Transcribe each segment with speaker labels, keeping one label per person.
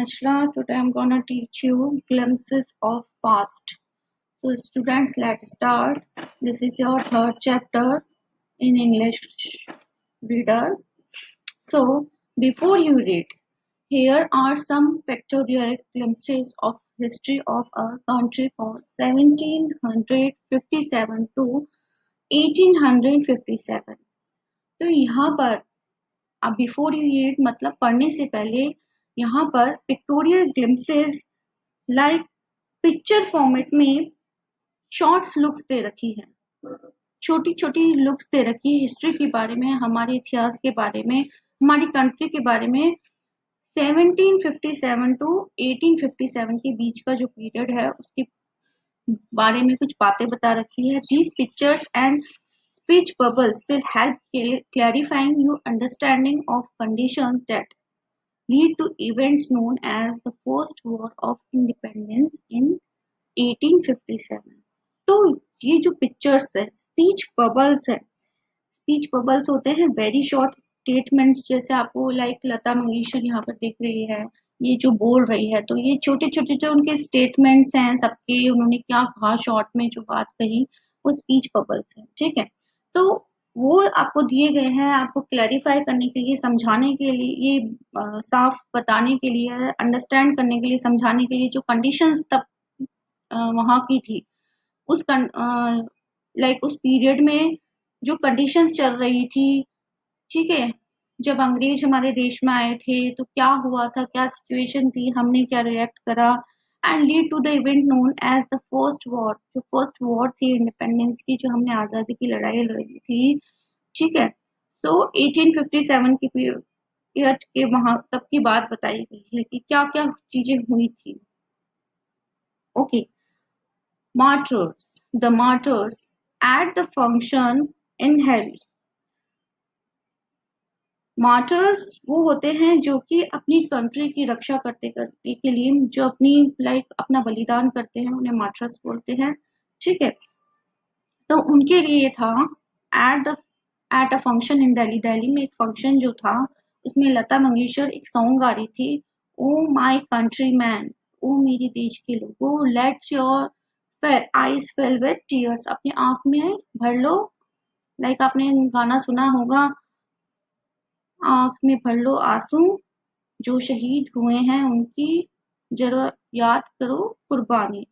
Speaker 1: Anshla. Today I'm gonna teach you glimpses of past. So students, let's start. This is your third chapter in English reader. So before you read, here are some pictorial glimpses of history of our country from 1757 to 1857. तो यहाँ पर अब before you read मतलब पढ़ने से पहले यहाँ पर pictorial glimpses like picture format में शॉर्ट्स लुक्स दे रखी है, छोटी छोटी लुक्स दे रखी है हिस्ट्री के बारे में, हमारे इतिहास के बारे में, हमारी कंट्री के बारे में। 1757 टू 1857 के बीच का जो पीरियड है उसके बारे में कुछ बातें बता रखी है। These pictures and speech bubbles will help clarifying your understanding of conditions that lead to events known as the First War of Independence in 1857। तो ये जो पिक्चर्स है, स्पीच बबल्स है, स्पीच बबल्स होते हैं वेरी शॉर्ट स्टेटमेंट्स, जैसे आपको like Lata Mangeshkar यहाँ पर दिख रही है, ये जो बोल रही है, तो ये छोटे छोटे जो उनके स्टेटमेंट्स हैं सबके, उन्होंने क्या कहा शॉर्ट में जो बात कही वो स्पीच बबल्स है। ठीक है, तो वो आपको दिए गए हैं आपको क्लैरिफाई करने के लिए, समझाने के लिए, ये साफ बताने के लिए, अंडरस्टैंड करने के लिए, समझाने के लिए जो कंडीशंस तब वहाँ की थी, उस लाइक उस पीरियड में जो कंडीशंस चल रही थी। ठीक है, जब अंग्रेज हमारे देश में आए थे तो क्या हुआ था, क्या सिचुएशन थी, हमने क्या रिएक्ट करा, and lead to the event known as the first war. जो फर्स्ट वॉर थी इंडिपेंडेंस की, जो हमने आज़ादी की लड़ाई लड़ी थी। ठीक है, तो 1857 की पीरियड के वहां तब की बात बताई गई है कि क्या क्या चीजें हुई थी। Okay, martyrs, the martyrs at the function in hell। Martyrs वो होते हैं जो कि अपनी कंट्री की रक्षा करने के लिए जो अपनी लाइक अपना बलिदान करते हैं, उन्हें मार्टर्स बोलते हैं। ठीक है, तो उनके लिए था at a function in Delhi. Delhi में एक फंक्शन जो था उसमें लता मंगेशकर एक सॉन्ग गा रही थी, ओ माय कंट्री मैन, ओ मेरे देश के लोगों, let's your eyes fill with tears, अपनी आंख में भर लो, लाइक आपने गाना सुना होगा, आंख में भर लो आंसू, जो शहीद हुए हैं उनकी जरा याद करो कुर्बानी,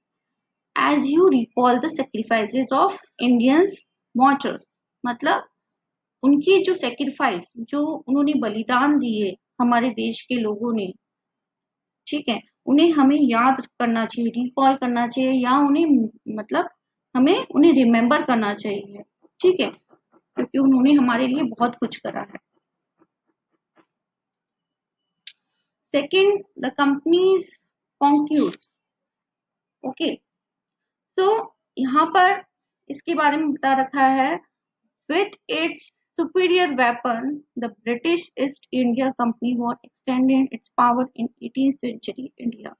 Speaker 1: as you recall the sacrifices of Indians martyrs. मतलब उनकी जो सेक्रीफाइस, जो उन्होंने बलिदान दिए हमारे देश के लोगों ने, ठीक है, उन्हें हमें याद करना चाहिए, रिकॉल करना चाहिए, या उन्हें मतलब हमें उन्हें रिमेम्बर करना चाहिए। ठीक है, क्योंकि उन्होंने हमारे लिए बहुत कुछ करा है। Second, the company's concludes। Okay, तो यहाँ पर इसके बारे में बता रखा है, with its superior weapon, the British East India Company was extending its power in 18th century India।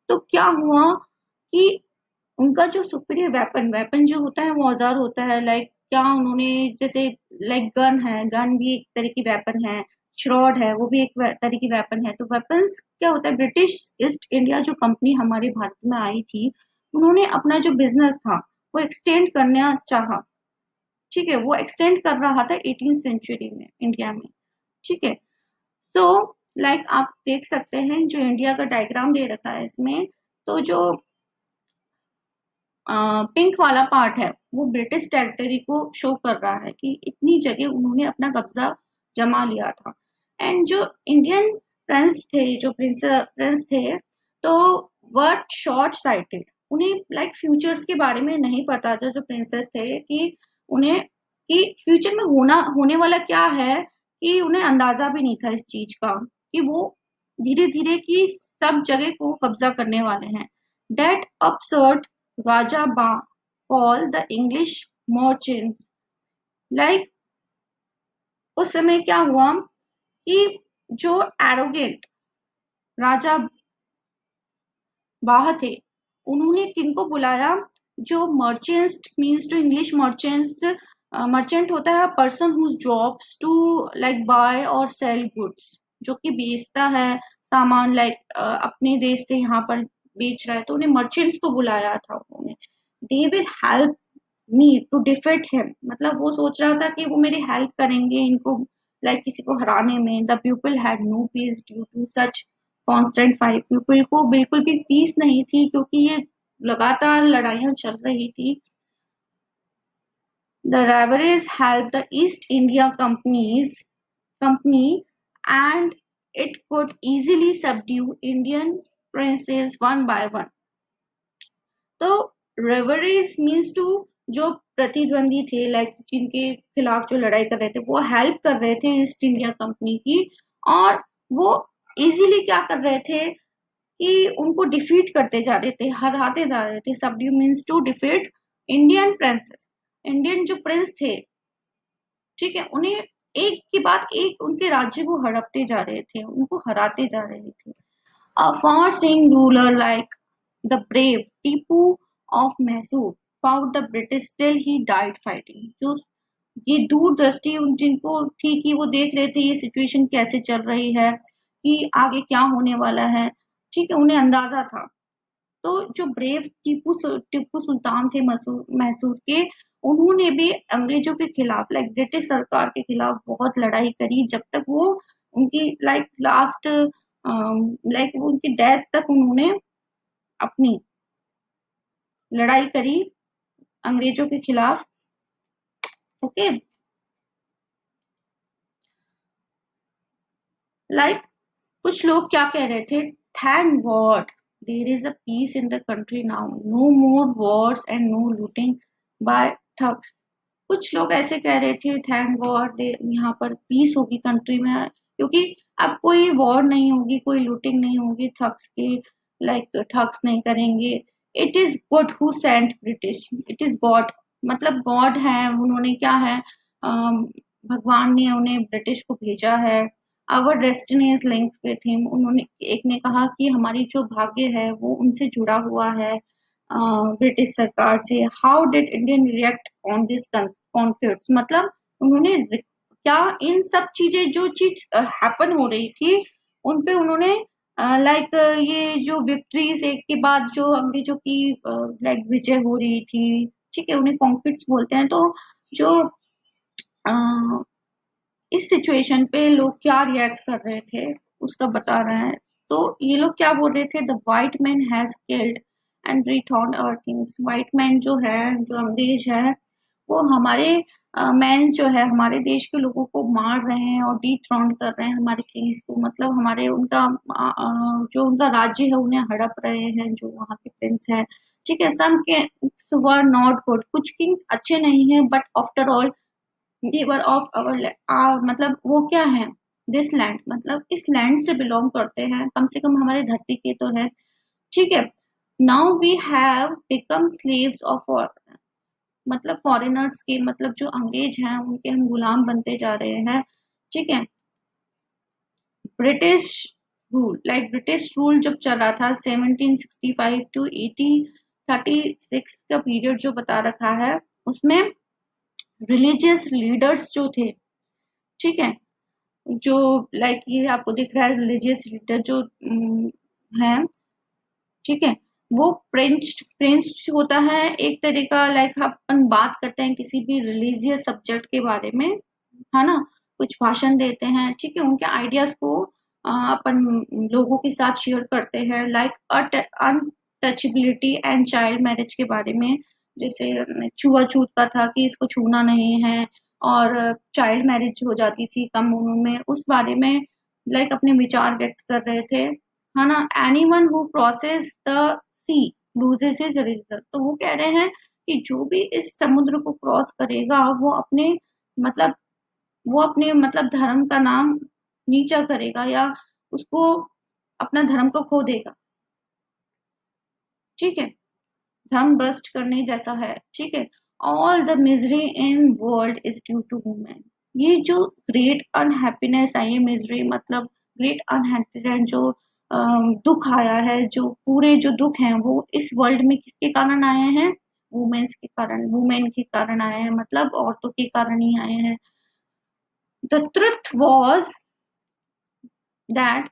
Speaker 1: तो क्या हुआ कि उनका जो सुपीरियर वेपन जो होता है वो औजार होता है, लाइक क्या उन्होंने, जैसे लाइक गन है, गन भी एक तरह की वेपन है, श्रॉड है वो भी एक तरह की वेपन है। तो वेपन्स क्या होता है, ब्रिटिश ईस्ट इंडिया जो कंपनी हमारे भारत में आई थी, उन्होंने अपना जो बिजनेस था वो एक्सटेंड करना चाहा। ठीक है, वो एक्सटेंड कर रहा था 18th सेंचुरी में इंडिया में। ठीक है, तो लाइक आप देख सकते हैं जो इंडिया का डायग्राम दे रखा है इसमें, तो जो पिंक वाला पार्ट है वो ब्रिटिश टेरिटरी को शो कर रहा है कि इतनी जगह उन्होंने अपना कब्जा जमा लिया था। एंड जो इंडियन प्रिंस थे, जो प्रिंस थे, तो वर्ड शॉर्ट साइटेड, उन्हें लाइक फ्यूचर्स के बारे में नहीं पता था, जो प्रिंसेस थे, कि उन्हें कि फ्यूचर में होने वाला क्या है, कि उन्हें अंदाजा भी नहीं था इस चीज का कि वो धीरे धीरे की सब जगह को कब्जा करने वाले हैं। That absurd Raja Ba call the English merchants। Like उस समय क्या हुआ कि जो एरोगेंट राजा बाह थे, उन्होंने किनको बुलाया, जो merchants means to English merchants, merchant होता है person whose jobs to like buy और सेल गुड्स, जो कि बेचता है, सामान लाइक अपने देश से यहाँ पर बेच रहा है, तो उन्हें मर्चेंट्स को बुलाया था उन्होंने। They will help me to defeat him, मतलब वो सोच रहा था कि वो मेरी हेल्प करेंगे इनको लाइक किसी को हराने में। The people had no peace due to such constant fight, people को बिल्कुल भी पीस नहीं थी क्योंकि ये लगातार लड़ाइयां चल रही थी। The rivalries helped the East India Company and it could easily subdue Indian princes one by one. तो rivalries means to जो प्रतिद्वंदी थे लाइक जिनके खिलाफ जो लड़ाई कर रहे थे वो हेल्प कर रहे थे ईस्ट इंडिया कंपनी की, और वो इजीली क्या कर रहे थे कि उनको डिफीट करते जा रहे थे, हराते जा रहे थे। Subdue means to defeat Indian princes, Indian जो प्रिंस थे, ठीक है, उन्हें एक के बाद एक उनके राज्य को हड़पते जा रहे थे, उनको हराते जा रहे थे। A far-seeing ruler like the brave Tipu of Mysore fought the British till he died fighting. जो ये दूरदृष्टि उन जिनको थी कि वो देख रहे थे ये सिचुएशन कैसे चल रही है, कि आगे क्या होने वाला है, ठीक है, उन्हें अंदाजा था। तो जो ब्रेव टीपू सुल्तान थे मैसूर के, उन्होंने भी अंग्रेजों के खिलाफ लाइक ब्रिटिश सरकार के खिलाफ बहुत लड़ाई करी, जब तक वो उनकी लाइक लास्ट लाइक वो उनकी डेथ तक उन्होंने अपनी लड़ाई करी अंग्रेजों के खिलाफ। ओके, लाइक कुछ लोग क्या कह रहे थे, thank God there is a peace in the country now, no more wars and no looting by thugs. कुछ लोग ऐसे कह रहे थे थैंक गॉड यहाँ पर पीस होगी कंट्री में, क्योंकि अब कोई वॉर नहीं होगी, कोई लूटिंग नहीं होगी, ठग्स के लाइक ठग्स नहीं करेंगे। It is good who sent British, it is God, मतलब गॉड है, उन्होंने क्या है, भगवान ने उन्हें ब्रिटिश को भेजा है। Our destiny is linked with him, उन्होंने एक ने कहा कि हमारी जो भाग्य है वो उनसे जुड़ा हुआ है ब्रिटिश सरकार से। How did Indian react on this conflicts, मतलब उन्होंने क्या इन सब चीजें जो चीज हैपन हो रही थी उन पे उन्होंने लाइक ये जो विक्ट्रीज एक के बाद जो अंग्रेजों की लाइक विजय हो रही थी, ठीक है, उन्हें कॉन्फ्लिक्ट्स बोलते हैं। तो जो इस सिचुएशन पे लोग क्या रिएक्ट कर रहे थे उसका बता रहे हैं। तो ये लोग क्या बोल रहे थे, the white man has killed and return our kings, white man जो है, जो अंग्रेज है, वो हमारे मैन जो है हमारे देश के लोगों को मार रहे हैं और डिथ्रोन कर रहे हैं हमारे किंग्स को, मतलब हमारे उनका जो उनका राज्य है उन्हें हड़प रहे हैं जो वहाँ के प्रिंस है, ठीक है। Some kings were not good, कुछ किंग्स अच्छे नहीं है, but after all giver of our मतलब वो क्या है, दिस लैंड, मतलब इस लैंड से बिलोंग करते हैं, कम से कम हमारे धरती के तो है, ठीक है। Now we have become slaves of, मतलब फॉरेनर्स के, मतलब जो अंग्रेज हैं उनके हम गुलाम बनते जा रहे हैं, ठीक है। British rule, like British rule जब चला था 1765 टू 1836 का पीरियड जो बता रखा है, उसमें रिलीजियस लीडर्स जो थे, ठीक है, जो लाइक ये आपको दिख रहा है रिलीजियस लीडर जो है, ठीक है, वो प्रिंस होता है एक तरीका, लाइक अपन बात करते हैं किसी भी रिलीजियस सब्जेक्ट के बारे में, है ना, कुछ भाषण देते हैं, ठीक है, उनके आइडियाज को अपन लोगों के साथ शेयर करते हैं, like untouchability and child marriage के बारे में, जैसे छुआछूत का था कि इसको छूना नहीं है, और चाइल्ड मैरिज हो जाती थी कम उम्र में, उस बारे में लाइक अपने विचार व्यक्त कर रहे थे, है ना। Anyone who crosses the sea loses his religion, तो वो कह रहे हैं कि जो भी इस समुद्र को क्रॉस करेगा वो अपने मतलब धर्म का नाम नीचा करेगा या उसको अपना धर्म को खो देगा, ठीक है, धर्म भ्रष्ट करने जैसा है, ठीक है। All the misery in world is due to women, ये जो ग्रेट अनहैप्पीनेस है, ये मिजरी मतलब ग्रेट अनहैप्पीनेस जो दुख आया है, जो पूरे जो दुख हैं वो इस वर्ल्ड में किसके कारण आए हैं, वुमेन्स के कारण, वुमेन के कारण आए हैं, मतलब औरतों के कारण ही आए हैं। The truth was that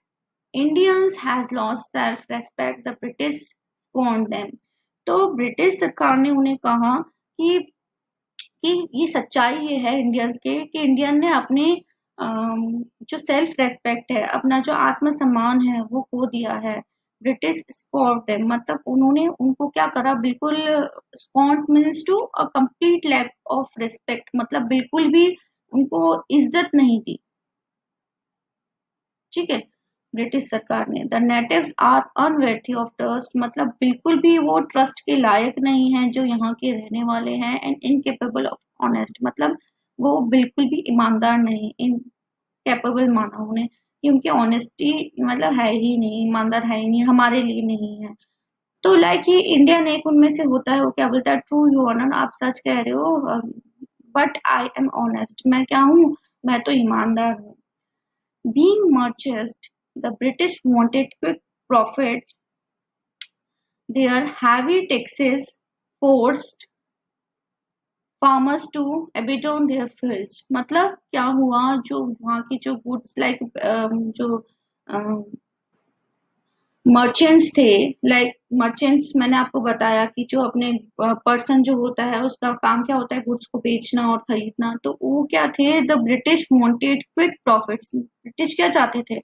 Speaker 1: Indians has lost self respect, the British scorned them. तो ब्रिटिश सरकार ने उन्हें कहा कि ये सच्चाई ये है इंडियंस के कि इंडियन ने अपने जो सेल्फ रेस्पेक्ट है, अपना जो आत्मसम्मान है वो खो दिया है। ब्रिटिश स्कॉट है, मतलब उन्होंने उनको क्या करा, बिल्कुल scot means to a complete lack of respect, मतलब बिल्कुल भी उनको इज्जत नहीं दी। ठीक है, ब्रिटिश सरकार ने the natives are unworthy of trust, मतलब बिल्कुल भी वो ट्रस्ट के लायक नहीं है जो यहाँ के रहने वाले हैं, एंड इनकेपेबल ऑफ ऑनेस्ट, मतलब वो बिल्कुल भी ईमानदार नहीं, इनकेपेबल माना उन्हें कि उनकी ऑनेस्टी मतलब है ही नहीं, ईमानदार है ही नहीं, हमारे लिए नहीं है। तो लाइक ये इंडियन एक उनमें से होता है, वो क्या बोलता है, ट्रू यू ऑनर, आप सच कह रहे हो, बट आई एम ऑनेस्ट, मैं क्या हूँ, मैं तो ईमानदार हूँ। Being merchants, the British wanted quick profits. Their heavy taxes forced farmers to abandon their fields. मतलब क्या हुआ, जो वहाँ की जो गुड्स लाइक जो मर्चेंट्स थे, लाइक मर्चेंट्स मैंने आपको बताया कि जो अपने पर्सन जो होता है उसका काम क्या होता है, गुड्स को बेचना और खरीदना, तो वो क्या थे, the British wanted quick profits, British क्या चाहते थे,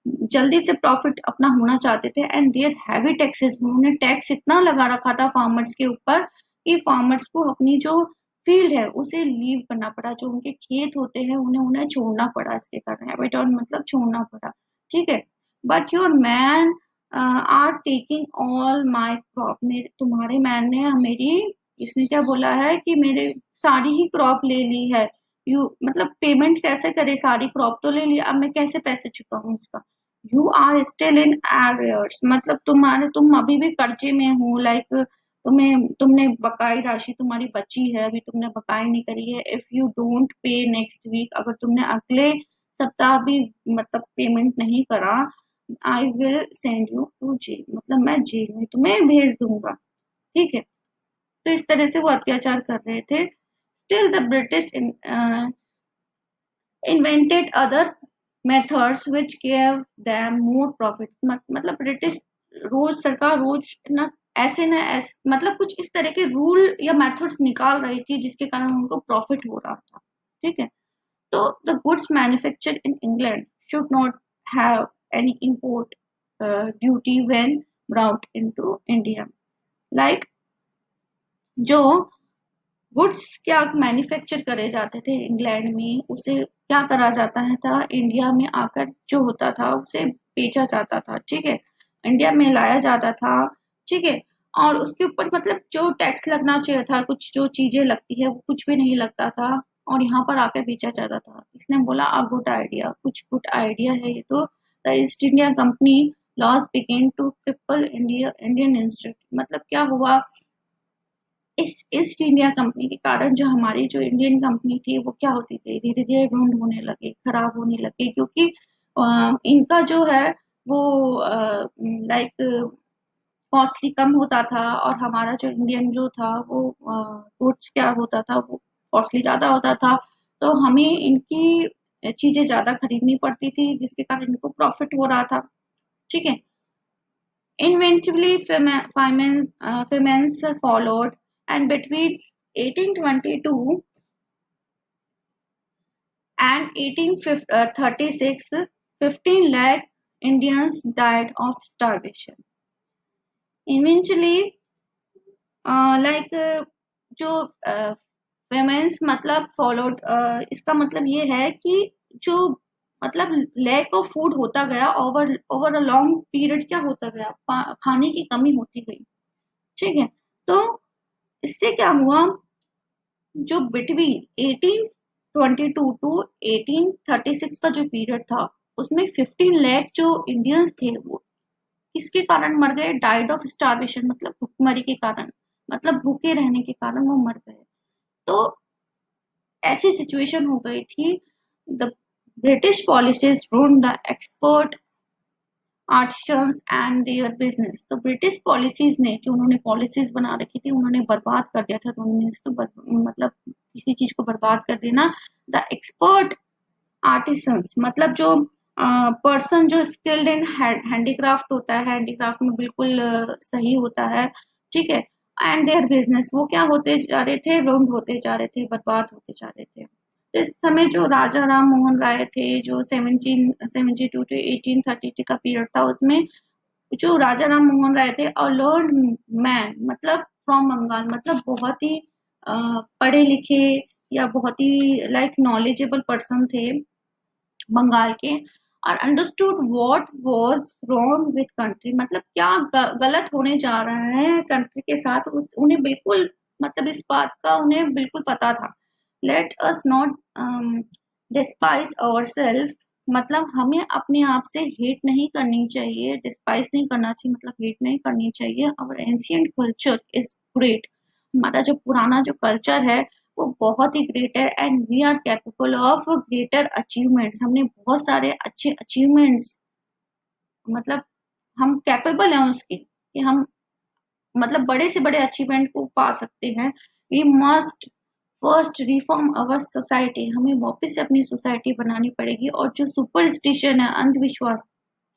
Speaker 1: जल्दी से प्रॉफिट अपना होना चाहते थे, एंड देयर हैवी टैक्सेस, उन्होंने टैक्स इतना लगा रखा था फार्मर्स के ऊपर कि फार्मर्स को अपनी जो फील्ड है उसे लीव करना पड़ा, जो उनके खेत होते हैं उन्हें उन्हें छोड़ना पड़ा, इसके कारण हैबिटॉन मतलब छोड़ना पड़ा। ठीक है, but your men are taking all my crop, मेरे तुम्हारे मैन ने मेरी, इसने क्या बोला है कि मेरे सारी ही क्रॉप ले ली है, यू मतलब पेमेंट कैसे करे, सारी क्रॉप तो ले लिया, अब मैं कैसे पैसे चुकाऊं इसका। You are still in arrears, मतलब तुम अभी भी कर्जे में हो, लाइक तुमने बकाई राशि तुम्हारी बची है, अभी तुमने बकाई नहीं करी है। If you don't pay next week, अगर तुमने अगले सप्ताह भी मतलब पेमेंट नहीं करा, I will send you to jail, मतलब मैं जेल में तुम्हें भेज दूंगा। ठीक है, तो इस तरह से वो अत्याचार कर रहे थे। Still the British invented other methods which gave them more profit, मतलब ब्रिटिश रोज सरकार रोज ना ऐसे मतलब कुछ इस तरह के रूल या मेथड्स निकाल रही थी जिसके कारण उनको प्रॉफिट हो रहा था। ठीक है, तो the goods manufactured in England should not have any import duty when brought into India, like जो गुड्स क्या मैन्युफैक्चर करे जाते थे इंग्लैंड में, उसे क्या करा जाता है था, इंडिया में आकर जो होता था उसे बेचा जाता था। ठीक है, इंडिया में लाया जाता था। ठीक है, और उसके ऊपर मतलब जो टैक्स लगना चाहिए था, कुछ जो चीजें लगती है वो कुछ भी नहीं लगता था, और यहाँ पर आकर बेचा जाता था। इसने बोला अ गुड आइडिया, कुछ गुड आइडिया है ये तो। The East India Company laws began to cripple Indian institute, मतलब क्या हुआ, इस ईस्ट इंडिया कंपनी के कारण जो हमारी जो इंडियन कंपनी थी वो क्या होती थी, धीरे धीरे रुंड होने लगे, खराब होने लगे, क्योंकि इनका जो है वो लाइक कॉस्टली कम होता था, और हमारा जो इंडियन जो था वो गुड्स क्या होता था, वो कॉस्टली ज्यादा होता था, तो हमें इनकी चीजें ज्यादा खरीदनी पड़ती थी जिसके कारण इनको प्रॉफिट हो रहा था। ठीक है, eventually famines followed, and between 1822 and 1836, 15 lakh Indians died of starvation. Eventually, like जो फेमेंस मतलब फॉलोड, इसका मतलब ये है कि जो मतलब लैक ऑफ फूड होता गया, over over a long period क्या होता गया, खाने की कमी होती गई। ठीक है, तो इससे क्या हुआ, जो बिटवीन 1822 टू 1836 का जो पीरियड था उसमें 15 लाख जो इंडियंस थे वो किसके कारण मर गए, डाइड ऑफ स्टारवेशन, मतलब भुखमरी के कारण, मतलब भूखे रहने के कारण वो मर गए। तो ऐसी सिचुएशन हो गई थी। The British policies ruled the expert artisans and their business, तो ब्रिटिश पॉलिसीज ने जो उन्होंने पॉलिसीज बना रखी थी उन्होंने बर्बाद कर दिया था, तो मतलब किसी चीज को बर्बाद कर देना। द एक्सपर्ट आर्टिसंस मतलब जो पर्सन जो स्किल्ड इन हैंडीक्राफ्ट होता है, हैंडीक्राफ्ट में बिल्कुल सही होता है, ठीक है। एंड देयर बिजनेस, वो क्या होते जा रहे थे, रुंड होते जा रहे थे, बर्बाद होते जा रहे थे। तो इस समय जो राजा राम मोहन राय थे, जो 1772 टू 1833 का पीरियड था, उसमें जो राजा राम मोहन राय थे, अ लर्न मैन, मतलब फ्रॉम बंगाल, मतलब बहुत ही पढ़े लिखे या बहुत ही लाइक नॉलेजेबल पर्सन थे बंगाल के, और understood what was wrong with country, मतलब क्या गलत होने जा रहा है कंट्री के साथ, उस उन्हें बिल्कुल, मतलब इस बात का उन्हें बिल्कुल पता था। Let us not despise ourselves, मतलब हमें अपने आप से हेट नहीं करनी चाहिए, डिस्पाइज नहीं करना चाहिए, मतलब हेट नहीं करनी चाहिए। Our ancient culture is great, हमारा जो पुराना जो कल्चर है वो बहुत ही ग्रेट है, and we are capable of greater achievements, हमने बहुत सारे अच्छे अचीवमेंट्स, मतलब हम कैपेबल हैं उसके, कि हम मतलब बड़े से बड़े अचीवमेंट को पा सकते हैं। We must first reform our society, हमें वापस से अपनी सोसाइटी बनानी पड़ेगी, और जो सुपरस्टिशन है, अंधविश्वास,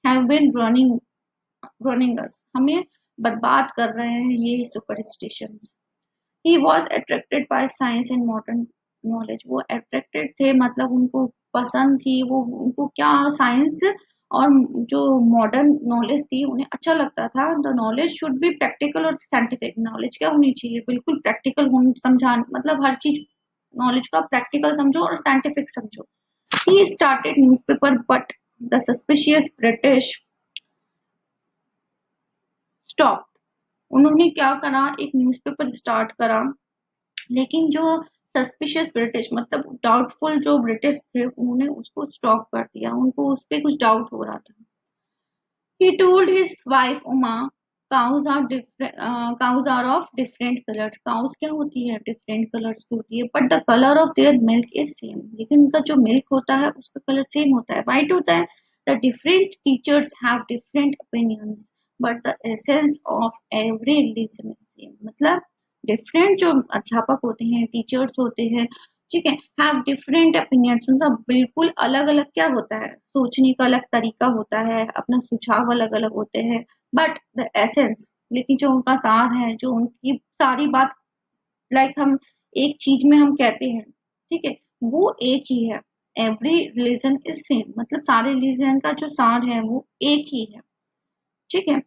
Speaker 1: हैव बीन रनिंग अस, हमें बर्बाद कर रहे हैं ये superstition. He was attracted by science and modern knowledge, वो अट्रैक्टेड थे, मतलब उनको पसंद थी वो, उनको क्या साइंस और जो मॉडर्न नॉलेज थी उन्हें अच्छा लगता था। The knowledge should be practical और साइंटिफिक, नॉलेज क्या होनी चाहिए, बिल्कुल प्रैक्टिकल होनी, समझान, मतलब हर चीज नॉलेज का प्रैक्टिकल समझो और साइंटिफिक समझो। He started newspaper but the suspicious British stop, उन्होंने क्या करा, एक न्यूज़पेपर स्टार्ट करा, लेकिन जो सस्पिशियस ब्रिटिश, मतलब डाउटफुल जो ब्रिटिश थे, उन्होंने उसको स्टॉप कर दिया, उनको उस पे कुछ डाउट हो रहा था। He told his wife Uma, cows are of different colors. Cows क्या होती है, different colors की होती है, but the color of their milk is same. लेकिन उनका जो milk होता है उसका color same होता है, white होता है। The different teachers have different opinions, but the essence of every religion is same. मतलब different जो अध्यापक होते हैं, teachers होते हैं, ठीक है, हैव डिफरेंट ओपिनियंस, मतलब बिल्कुल अलग अलग क्या होता है, सोचने का अलग तरीका होता है, अपना सुझाव अलग अलग होते हैं, बट द एसेंस, लेकिन जो उनका सार है, जो उनकी सारी बात, लाइक हम एक चीज में हम कहते हैं, ठीक है, वो एक ही है। एवरी रिलीजन इज सेम, मतलब सारे रिलीजन का जो सार है वो एक ही है, ठीक है।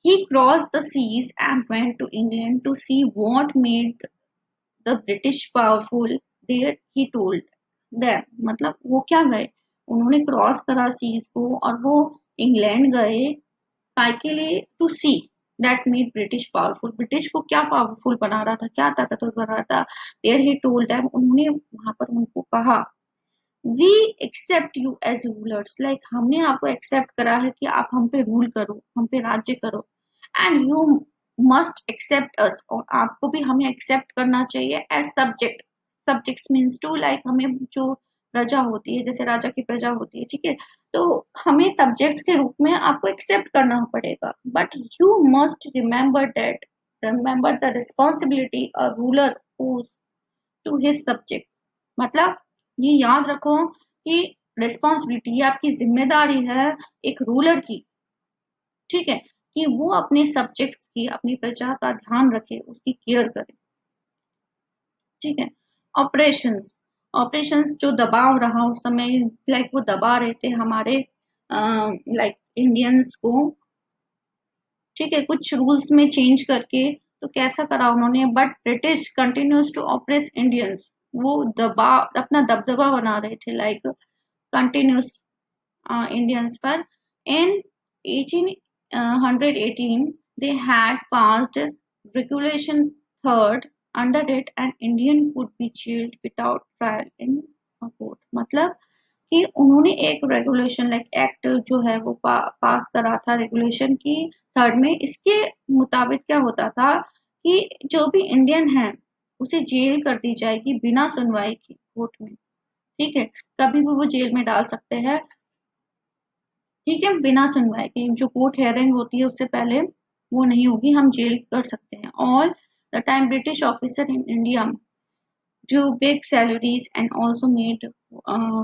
Speaker 1: He crossed the seas and went to England to see what made the British powerful there, he told them, मतलब वो क्या गए, उन्होंने क्रॉस करा सीज को और वो इंग्लैंड गए, काय के लिए, to see that made British powerful, British को क्या पावरफुल बना रहा था, क्या ताकतवर बना रहा था। देयर ही टोल्ड देम, उन्होंने वहां पर उनको कहा, we accept you as rulers, like हमने आपको एक्सेप्ट करा है कि आप हम पे रूल करो, हम पे राज्य करो, and you must accept us, और आपको भी हमें एक्सेप्ट करना चाहिए as subject. Subjects means to, like हमें जो प्रजा होती है, जैसे राजा की प्रजा होती है, ठीक है, तो हमें सब्जेक्ट्स के रूप में आपको एक्सेप्ट करना पड़ेगा, but you must remember the responsibility a ruler to his subject, मतलब ये याद रखो कि रिस्पॉन्सिबिलिटी, ये आपकी जिम्मेदारी है एक रूलर की, ठीक है, कि वो अपने सब्जेक्ट्स की, अपनी प्रजा का ध्यान रखे, उसकी केयर करे, ठीक है। ऑपरेशंस, ऑपरेशंस जो दबाव रहा उस समय, लाइक वो दबा रहे थे हमारे लाइक इंडियंस को, ठीक है, कुछ रूल्स में चेंज करके, तो कैसा करा उन्होंने, but British continues to oppress Indians, वो दबाव, अपना दबदबा बना रहे थे, लाइक कंटिन्यूस इंडियंस पर। इन 1818 they had passed regulation third, under it an Indian could be jailed without trial in a court, मतलब कि उन्होंने एक रेगुलेशन, लाइक एक्ट जो है वो पास करा था, रेगुलेशन की थर्ड में, इसके मुताबिक क्या होता था कि जो भी इंडियन है उसे जेल कर दी जाएगी बिना सुनवाई की कोर्ट में, ठीक है, कभी भी वो जेल में डाल सकते हैं, ठीक है, बिना सुनवाई के, जो कोर्ट हेयरिंग होती है उससे पहले वो नहीं होगी, हम जेल कर सकते हैं। All the time British officer in India drew big salaries and also made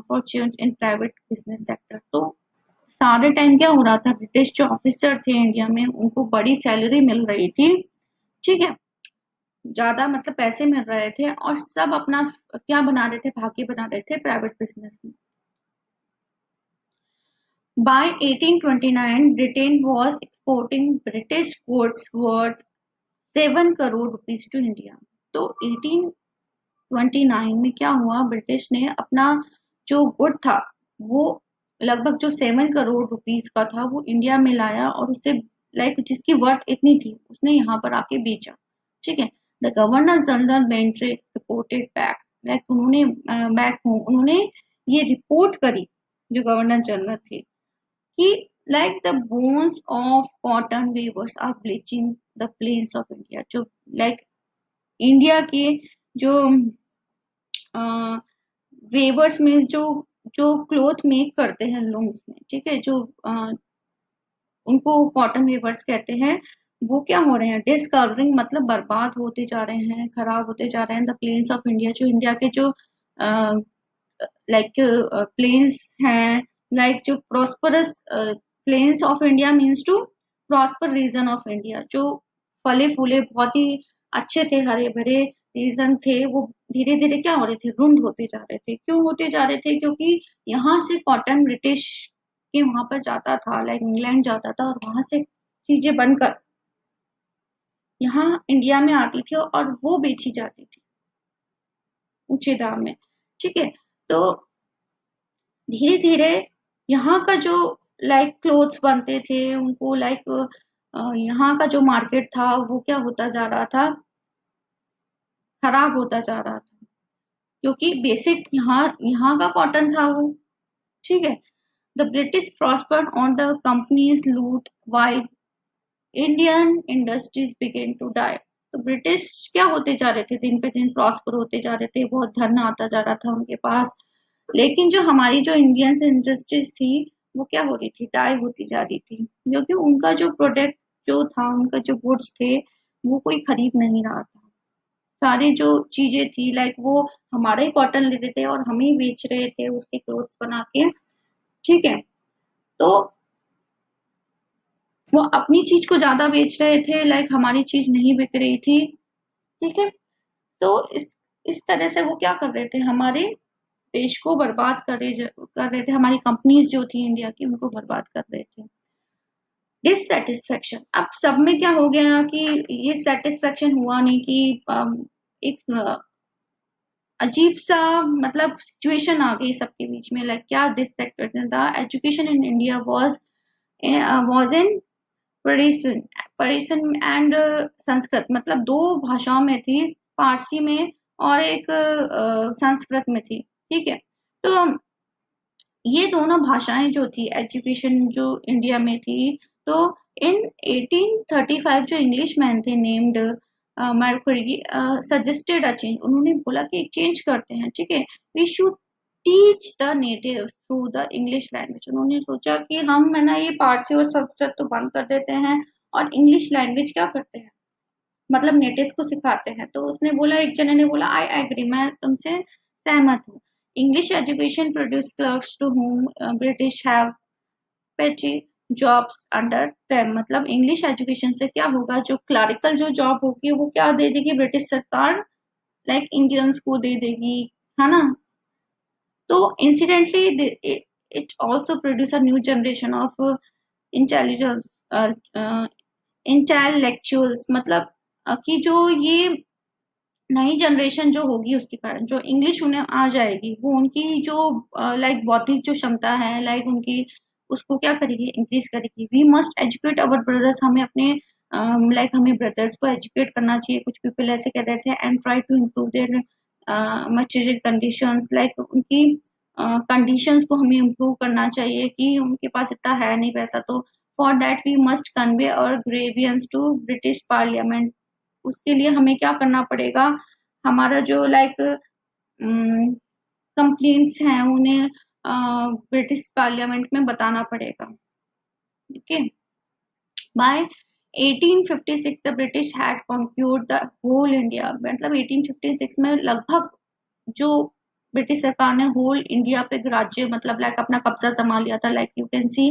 Speaker 1: fortunes in private business sector. तो सारे टाइम क्या हो रहा था, ब्रिटिश जो ऑफिसर थे इंडिया में उनको बड़ी सैलरी मिल रही थी, ठीक है, ज्यादा मतलब पैसे मिल रहे थे और सब अपना क्या बना रहे थे, भाग्य बना रहे थे प्राइवेट बिजनेस में. By 1829, Britain was exporting British goods worth 7 crore rupees to India. तो 1829 में क्या हुआ, ब्रिटिश ने अपना जो गुड था वो लगभग जो 7 करोड़ रुपीस का था वो इंडिया में लाया और उसे लाइक जिसकी वर्थ इतनी थी उसने यहाँ पर आके बेचा. ठीक है. The governor general Bentinck reported back, like उन्होंने बैक होम उन्होंने ये रिपोर्ट करी, जो गवर्नर जनरल थे, कि like the bones of cotton weavers are bleaching the plains of India. जो like इंडिया के जो वेवर्स में जो जो क्लोथ मेक करते हैं लूम्स में, ठीक है, जो उनको कॉटन वेवर्स कहते हैं, वो क्या हो रहे हैं, डिस्कलरिंग मतलब बर्बाद होते जा रहे हैं, खराब होते जा रहे हैं. द प्लेन्स ऑफ इंडिया, जो इंडिया के जो लाइक प्लेन्स हैं, लाइक जो prosperous plains of India means to prosper region of India, जो फले फूले बहुत ही अच्छे थे, हरे भरे रीजन थे, वो धीरे धीरे क्या हो रहे थे, रुंड होते जा रहे थे. क्यों होते जा रहे थे, क्योंकि यहाँ से कॉटन ब्रिटिश के वहां पर जाता था, लाइक इंग्लैंड जाता था और वहां से चीजें बनकर यहाँ इंडिया में आती थी और वो बेची जाती थी ऊंचे दाम में. ठीक है. तो धीरे धीरे यहाँ का जो लाइक क्लोथ्स बनते थे उनको लाइक यहाँ का जो मार्केट था वो क्या होता जा रहा था, खराब होता जा रहा था, क्योंकि बेसिक यहाँ यहाँ का कॉटन था वो. ठीक है. The British prospered on the company's loot while Indian industries began to die. तो ब्रिटिश क्या होते जा रहे थे, दिन पे दिन प्रॉस्पर होते जा रहे थे, बहुत धन आता जा रहा था उनके पास, लेकिन जो हमारी जो इंडियन इंडस्ट्रीज थी वो क्या हो रही थी, डाई होती जा रही थी, क्योंकि उनका जो प्रोडक्ट जो था, उनका जो गुड्स थे वो कोई खरीद नहीं रहा था. सारी जो चीजें थी लाइक वो हमारा ही कॉटन लेते थे और हम ही बेच रहे थे उसके क्लोथ्स बना के. ठीक है. तो वो अपनी चीज को ज्यादा बेच रहे थे, लाइक हमारी चीज नहीं बिक रही थी. ठीक है. तो इस तरह से वो क्या कर रहे थे, हमारे देश को बर्बाद कर रहे थे, हमारी कंपनीज जो थी इंडिया की उनको बर्बाद कर रहे थे. डिससेटिस्फेक्शन, अब सब में क्या हो गया कि ये सेटिस्फेक्शन हुआ नहीं, कि एक अजीब सा मतलब सिचुएशन आ गई सबके बीच में, लाइक क्या डिससेटिस्फेक्शन था. Education in India was in Persian Persian and Sanskrit, मतलब दो भाषाओं में थी, फारसी में और एक संस्कृत में थी. ठीक है. तो ये दोनों भाषाएं जो थी, एजुकेशन जो इंडिया में थी, तो इन 1835 जो इंग्लिश मैन थे named Mercury suggested a change, उन्होंने बोला कि एक चेंज करते हैं. ठीक है. We should teach the natives through the English language. उन्होंने सोचा कि हम है ना ये पारसी और संस्कृत तो बंद कर देते हैं और इंग्लिश लैंग्वेज क्या करते हैं, मतलब नेटिव्स को सिखाते हैं. तो उसने बोला, एक जने ने बोला, आई एग्री, मैं तुमसे सहमत हूँ. English education produce clerks to whom British have petty jobs under them. मतलब इंग्लिश एजुकेशन से क्या होगा, जो क्लरिकल जो जॉब होगी वो क्या दे देगी ब्रिटिश सरकार, लाइक इंडियंस को दे देगी, है ना. तो incidentally it also produce a new generation of intelligence intellectuals, मतलब कि जो ये नई जनरेशन जो होगी उसके कारण जो इंग्लिश उन्हें आ जाएगी, वो उनकी जो लाइक बौद्धिक जो क्षमता है, लाइक उनकी उसको क्या करेगी, इंक्रीज करेगी. We must educate our brothers, हमें अपने लाइक हमें ब्रदर्स को एजुकेट करना चाहिए. कुछ पीपल ऐसे कह रहे थे, and try to improve their material conditions, like उनकी कंडीशंस को हमें इम्प्रूव करना चाहिए, कि उनके पास इतना है नहीं पैसा, तो for that we must convey our grievances to British parliament. उसके लिए हमें क्या करना पड़ेगा, हमारा जो लाइक कंप्लेंट्स हैं उन्हें ब्रिटिश पार्लियामेंट में बताना पड़ेगा. Okay. By 1856 the British had conquered the whole India, मतलब 1856 में लगभग जो ब्रिटिश सरकार ने होल इंडिया पे राज्य मतलब लाइक अपना कब्जा जमा लिया था। Like you can see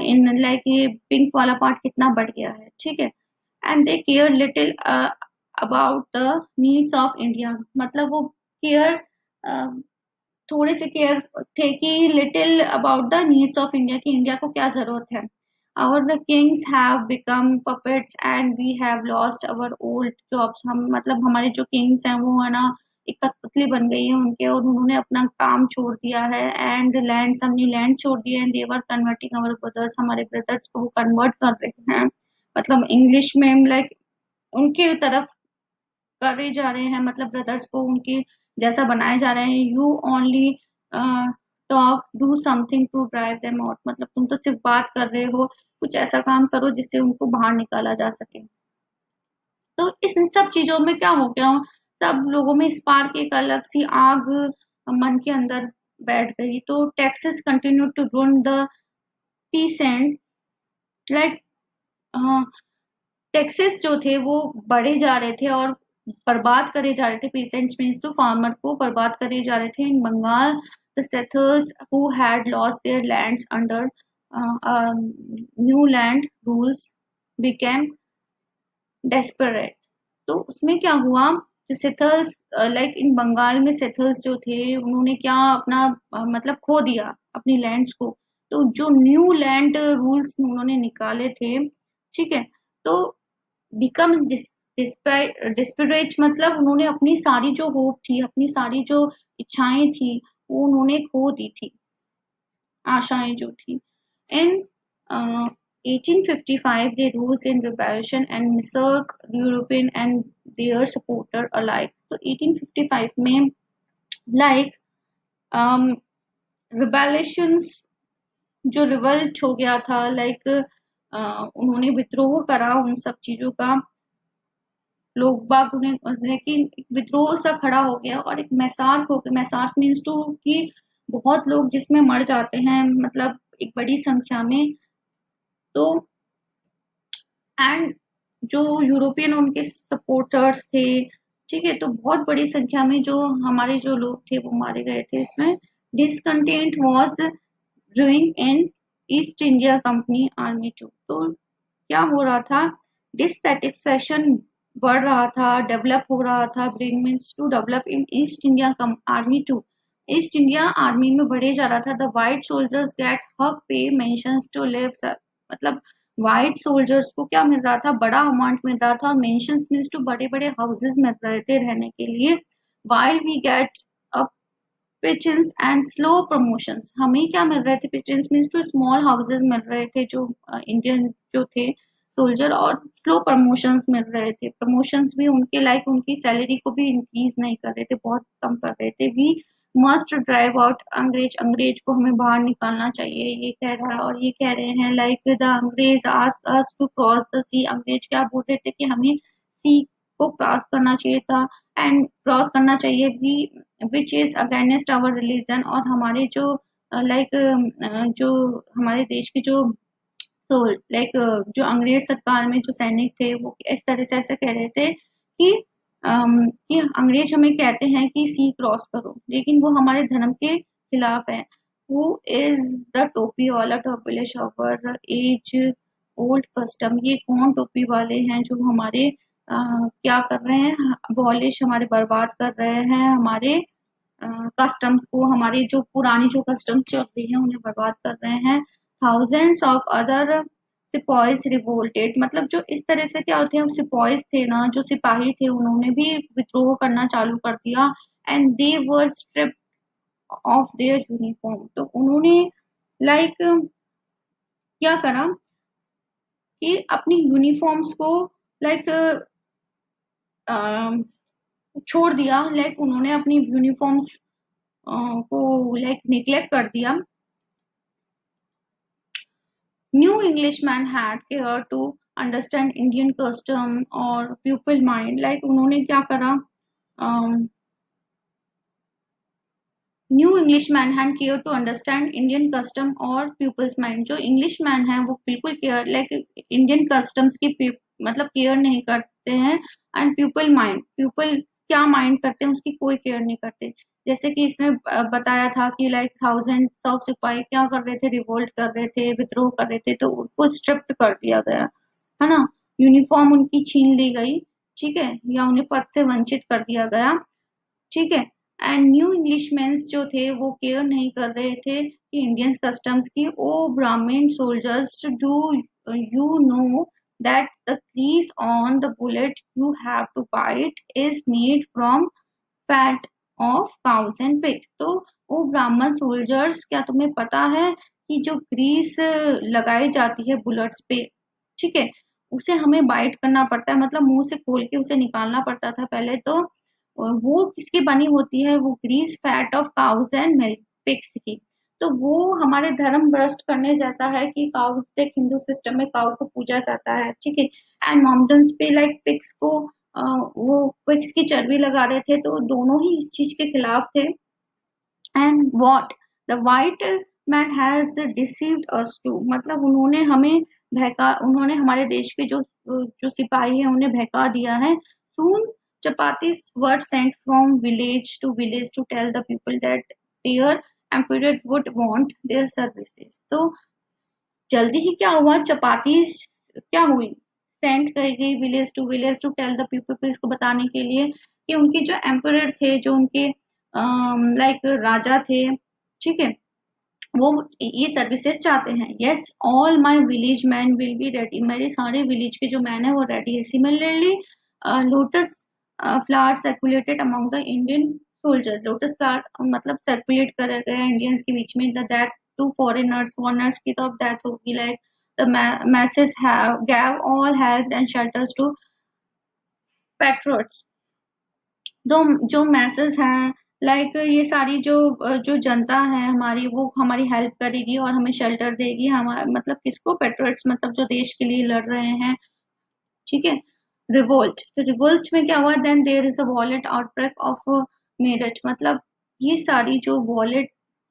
Speaker 1: in like ये पिंक वाला पार्ट कितना बढ़ गया है, ठीक है। And they care little about the needs of India, मतलब वो केयर थोड़े से केयर थे कि little about the needs of India, की इंडिया को क्या जरूरत है। Our the kings have become puppets and we have lost our old jobs, हम मतलब हमारे जो किंग्स हैं वो है ना एक कठपुतली बन गई है उनके, और उन्होंने अपना काम छोड़ दिया है। एंड लैंड, हमने लैंड छोड़ दिया, and they're converting our brothers, हमारे ब्रदर्स को वो कन्वर्ट कर रहे हैं, मतलब इंग्लिश में लाइक उनके तरफ करे जा रहे हैं, मतलब ब्रदर्स को उनके जैसा बनाए जा रहे हैं। You only talk do something to drive them out, मतलब तुम तो सिर्फ बात कर रहे हो, कुछ ऐसा काम करो जिससे उनको बाहर निकाला जा सके। तो इस इन सब चीजों में क्या हो गया, सब लोगों में स्पार्क, एक अलग सी आग मन के अंदर बैठ गई। तो taxes continue to ruin the peace and like taxes जो थे वो बढ़े जा रहे थे और बर्बाद करे जा रहे थे, पीसेंट्स मीन्स तो फार्मर को बर्बाद करे जा रहे थे। In Bengal the settlers who had lost their lands under new land rules became desperate. तो उसमें क्या हुआ, जो सेटल्स लाइक इन बंगाल में सेटल्स जो थे उन्होंने क्या अपना मतलब खो दिया अपनी लैंड्स को। तो जो न्यू लैंड रूल्स उन्होंने निकाले थे, ठीक है, तो बिकम डिस्परेट, मतलब उन्होंने अपनी सारी जो होप थी, अपनी सारी जो इच्छाएं थी वो उन्होंने खो दी थी, आशाएं जो थी। इन 1855 they rose in rebellion and massacred European and their supporter alike। तो 1855 में लाइक रिबेलेशंस जो रिवल्ट हो गया था, लाइक उन्होंने विद्रोह करा उन सब चीजों का, लोग बाग उन्हें, लेकिन एक विद्रोह सा खड़ा हो गया और एक मैसार्क हो गया। मैसार्क मीन्स टू कि बहुत लोग जिसमें मर जाते हैं, मतलब एक बड़ी संख्या में। तो एंड जो यूरोपियन उनके सपोर्टर्स थे, ठीक है, तो बहुत बड़ी संख्या में जो हमारे जो लोग थे वो मारे गए थे इसमें। Discontent was brewing in East India Company army too. तो क्या हो रहा था, डिससेटिस्फेक्शन बढ़ रहा था, डेवलप हो रहा था, bring means to develop in East India army too, East India army में बढ़े जा रहा था। द वाइट सोल्जर्स गेट हक पे मेंशंस टू लिव, मतलब व्हाइट सोल्जर्स को क्या मिल रहा था, बड़ा अमाउंट मिल रहा था, और मेंशंस मीन्स टू बड़े बड़े हाउसेस मिल रहे थे रहने के लिए। While we get pittance and slow promotions, हमें क्या मिल रहे थे, pittance means two small houses मिल रहे थे जो इंडियन जो थे सोल्जर, और स्लो प्रमोशंस मिल रहे थे। प्रमोशंस भी उनके लाइक उनकी सैलरी को भी इंक्रीज नहीं कर रहे थे, बहुत कम कर रहे थे। वी मस्ट ड्राइव आउट अंग्रेज, अंग्रेज को हमें बाहर निकालना चाहिए, ये कह रहा है। और ये कह रहे हैं लाइक द अंग्रेज ask us to cross the sea, अंग्रेज क्या बोल रहे थे कि हमें सी को क्रॉस करना चाहिए था, एंड क्रॉस करना चाहिए भी, which is against our religion, और हमारे जो लाइक जो हमारे देश की जो, तो लाइक जो अंग्रेज सरकार में जो सैनिक थे वो इस तरह से ऐसे कह रहे थे कि कि अंग्रेज हमें कहते हैं कि सी क्रॉस करो, लेकिन वो हमारे धर्म के खिलाफ है। हु इज द टोपी वाला टॉपलिश ऑवर एज ओल्ड कस्टम, ये कौन टोपी वाले हैं जो हमारे क्या कर रहे हैं, अबॉलिश, हमारे बर्बाद कर रहे हैं हमारे कस्टम्स को, हमारी जो पुरानी जो कस्टम चल रही है उन्हें बर्बाद कर रहे हैं। Thousands of other sepoys revolted, मतलब जो इस तरह से क्या होते हैं, सिपॉइज थे ना, जो सिपाही थे उन्होंने भी विद्रोह करना चालू कर दिया। And they were stripped of their uniform, तो उन्होंने लाइक क्या करा कि अपनी यूनिफॉर्म्स को लाइक छोड़ दिया, लाइक उन्होंने अपनी यूनिफॉर्म्स को लाइक निग्लेक्ट कर दिया। New Englishman had care to understand Indian custom और पीपल माइंड, लाइक उन्होंने क्या करा, new Englishman had care to understand Indian custom और पीपल्स माइंड, जो इंग्लिशमैन है वो बिल्कुल केयर लाइक इंडियन कस्टम्स की मतलब केयर नहीं करते होते हैं एंड पीपल क्या माइंड करते हैं उसकी कोई केयर नहीं करते। जैसे कि इसमें बताया था कि लाइक थाउजेंड्स ऑफ सिपाही क्या कर रहे थे, रिवोल्ट कर रहे थे, विद्रोह कर रहे थे, तो उनको स्ट्रिप्ट कर दिया गया, है ना, यूनिफॉर्म उनकी छीन ली गई, ठीक है, या उन्हें पद से वंचित कर दिया गया, ठीक है। एंड न्यू इंग्लिशमैन जो थे वो केयर नहीं कर रहे थे कि इंडियन कस्टम्स की। Oh Brahmin soldiers, do you know that the grease on the bullet you have to bite is made from fat of cows and pig. तो वो ब्राह्मण सोल्जर्स, क्या तुम्हें पता है कि जो ग्रीस लगाई जाती है बुलेट्स पे, ठीक है, उसे हमें बाइट करना पड़ता है, मतलब मुंह से खोल के उसे निकालना पड़ता था पहले तो। और वो किसकी बनी होती है, वो grease fat of cows and milk pigs की। तो वो हमारे धर्म भ्रष्ट करने जैसा है कि काउस, देख हिंदू सिस्टम में काउ को पूजा जाता है, ठीक है, एंड माउंटेन्स पे लाइक पिग्स को वो पिग्स की चर्बी लगा रहे थे, तो दोनों ही इस चीज के खिलाफ थे। And what the white man has deceived us to, मतलब उन्होंने हमें बहका, उन्होंने हमारे देश के जो जो सिपाही हैं उन्हें बहका दिया है। सून chapatis were sent from village to tell the people that their emperor would want their services। तो जल्दी ही क्या हुआ, चपातीस क्या हुई, सेंड करी गई village to tell the people, इसको बताने के लिए कि उनके जो एम्परर थे, जो उनके लाइक राजा थे, ठीक है, वो ये सर्विसेज चाहते हैं। Yes all my village man will be ready, मेरे सारे विलेज के जो मैन है वो रेडी है। Similarly lotus flower circulated among the Indian soldier, lotus flower मतलब सर्कुलेट करा गया इंडियंस के बीच में। द दैट टू फॉरेनर्स की तो अब डेथ होगी, like the message have gave all help and shelters to patriots. दो जो मैसेज हैं, लाइक ये सारी जो जो जनता है हमारी, वो हमारी हेल्प करेगी और हमें शेल्टर देगी, हमारा मतलब किसको, पेट्रियट्स, मतलब जो देश के लिए लड़ रहे हैं, ठीक है। रिवोल्ट, तो रिवोल्ट में क्या हुआ, then there is a violent outbreak of Meerut, मतलब ये सारी जो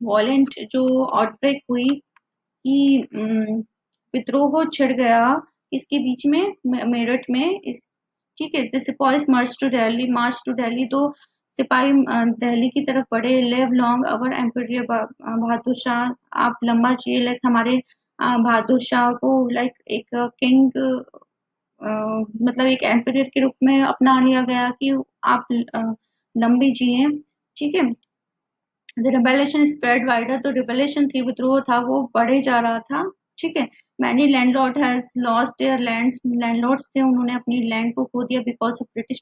Speaker 1: वॉलेंट जो आउटब्रेक हुई कि विद्रोह छिड़ गया इसके बीच में, मेरठ में इस, ठीक है। द सिपाहीज मार्च टू दिल्ली, तो सिपाही दिल्ली की तरफ बढ़े। लिव लॉन्ग अवर एम्परर बहादुर शाह, आप लंबा जिए, लाइक हमारे बहादुर शाह को लाइक एक किंग, मतलब एक एम्परर के रूप में अपना लिया गया कि आप लंबी जिए, ठीक है। द रिबेलेशन स्प्रेड वाइडर, तो रिबेलेशन थी, विद्रोह था, वो बढ़े जा रहा था, ठीक है। Many landlord has lost their lands, landlords थे उन्होंने अपनी लैंड को खो दिया बिकॉज ऑफ ब्रिटिश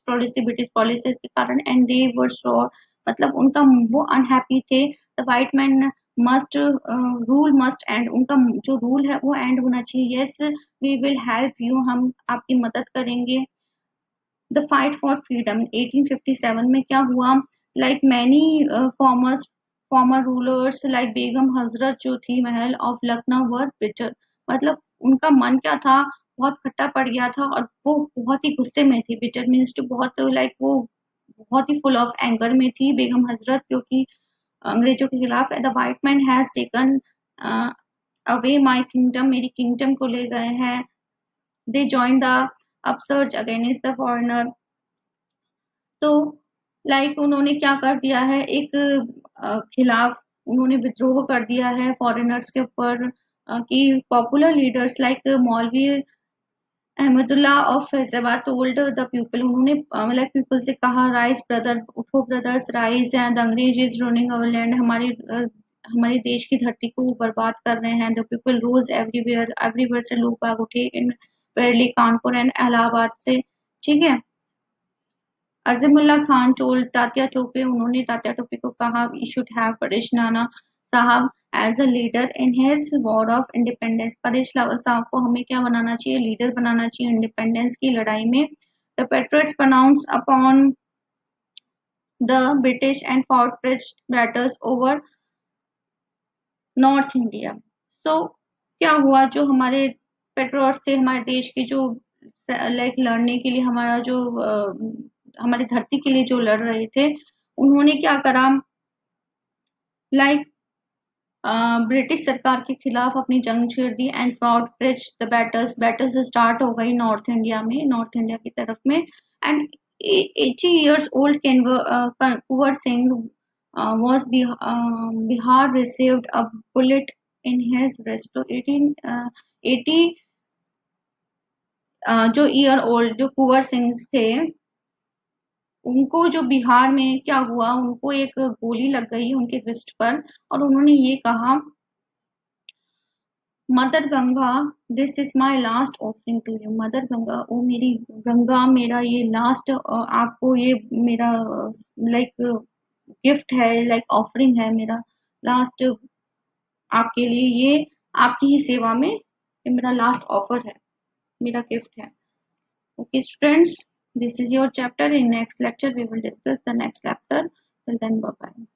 Speaker 1: पॉलिसीज के कारण। एंड दे वर श्योर, मतलब उनका वो अनहैप्पी थे। The white man must rule must end, उनका जो रूल है वो एंड होना चाहिए। Yes we will help you, हम आपकी मदद करेंगे। द फाइट फॉर फ्रीडम 1857 में क्या हुआ, like many former rulers like Begum Hazrat जो थी महल ऑफ लखनऊ वर बिटर, मतलब उनका मन क्या था, बहुत खट्टा पड़ गया था और वो बहुत ही गुस्से में थी। बिटर मीन्स टू बहुत, लाइक वो बहुत ही फुल ऑफ एंगर में थी बेगम हजरत, क्योंकि अंग्रेजों के खिलाफ। The white man has taken away my kingdom, मेरी किंगडम को ले गए हैं। They join the upsurge against the foreigner, तो लाइक उन्होंने क्या कर दिया है, एक खिलाफ उन्होंने विद्रोह कर दिया है फॉरेनर्स के ऊपर, कि popular leaders like Maulvi Ahmadullah of Faizabad told the people, उन्होंने मतलब पीपल से कहा, राइज ब्रदर, उठो ब्रदर्स राइज, एंड अंग्रेज इज रूलिंग अवर लैंड, हमारे देश की धरती को बर्बाद कर रहे हैं। The people rose everywhere, everywhere से लोग भाग उठे, इन दिल्ली, कानपुर एंड इलाहाबाद से, ठीक है। अज़ीमुल्ला खान टोल्ड तात्या टोपे, उन्होंने तात्या टोपे को कहा, वी शुड हैव परेश Nana Sahib as a leader in his war of independence, Paresh Rawal Sahib को हमें क्या बनाना चाहिए, लीडर बनाना चाहिए इंडिपेंडेंस की लड़ाई में। The patriots pronounce upon the British and fought battles over north India. तो क्या हुआ, जो हमारे पेट्रियट्स थे, हमारे देश के जो लाइक लड़ने के लिए, हमारा जो हमारी धरती के लिए जो लड़ रहे थे, उन्होंने क्या करा, लाइक ब्रिटिश सरकार के खिलाफ अपनी जंग छेड़ दी एंड फ्रॉड प्रेच द बैटल्स स्टार्ट हो गई नॉर्थ इंडिया में, नॉर्थ इंडिया की तरफ में। And 80 years old Kunwar Singh was Bihar received a bullet in his breast। तो 80 जो ईयर ओल्ड जो कुंवर सिंह थे, उनको जो बिहार में क्या हुआ, उनको एक गोली लग गई उनके रिस्ट पर, और उन्होंने ये कहा, mother Ganga this is my last offering to you. Mother Ganga, ओ मेरी गंगा, मेरा ये लास्ट आपको ये मेरा लाइक गिफ्ट है, लाइक ऑफरिंग है मेरा लास्ट आपके लिए, ये आपकी ही सेवा में, ये मेरा लास्ट ऑफर है, मेरा गिफ्ट है। Okay, students, this is your chapter. In next lecture, we will discuss the next chapter. Till then, bye bye.